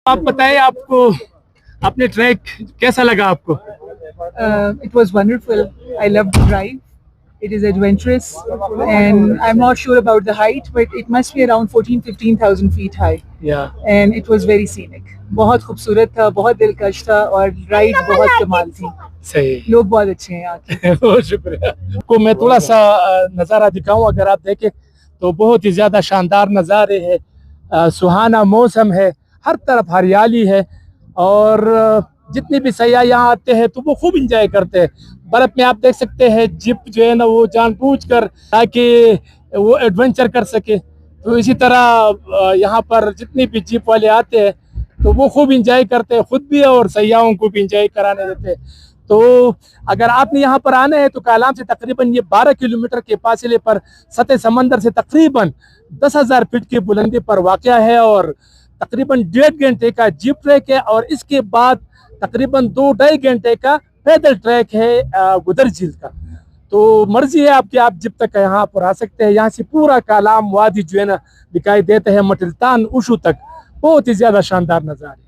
आप बताएं, आपको अपने ट्रैक कैसा लगा आपको? It was wonderful. I loved the drive. It is adventurous, and I'm not sure about the height, but it must be around 14-15,000 feet high. Yeah. And it was very scenic. बहुत खूबसूरत था, बहुत दिलकश था, और राइड बहुत कमाल थी. सही. लोग बहुत अच्छे हैं यहाँ के. बहुत शुक्रिया. को मैं थोड़ा सा नज़ारा दिखाऊं, अगर आप देखें तो बहुत ही ज़्यादा शानदार नज़ारे हैं. सुहाना मौसम है, हर तरफ हरियाली है, और जितने भी सयाह यहाँ आते हैं तो वो खूब इंजॉय करते हैं. बर्फ़ में आप देख सकते हैं जिप जो है ना वो जानबूझकर ताकि वो एडवेंचर कर सके. तो इसी तरह यहाँ पर जितने भी जिप वाले आते हैं तो वो खूब इंजॉय करते हैं, खुद भी और सयाहों को भी इंजॉय कराने देते हैं. तो अगर आपने यहाँ पर आना है तो कालाम से तकरीबन ये 12 किलोमीटर के फासले पर सतह समंदर से तकरीबन 10,000 फीट की बुलंदी पर वाक़या है, और तकरीबन 1.5 घंटे का जीप ट्रैक है, और इसके बाद तकरीबन 2-2.5 घंटे का पैदल ट्रैक है गुदर झील का. तो मर्जी है आपकी, आप जब तक यहाँ पर आ सकते हैं. यहाँ से पूरा कालाम वादी जो है ना दिखाई देता है, मटिलतान उशू तक. बहुत ही ज़्यादा शानदार नज़ारे.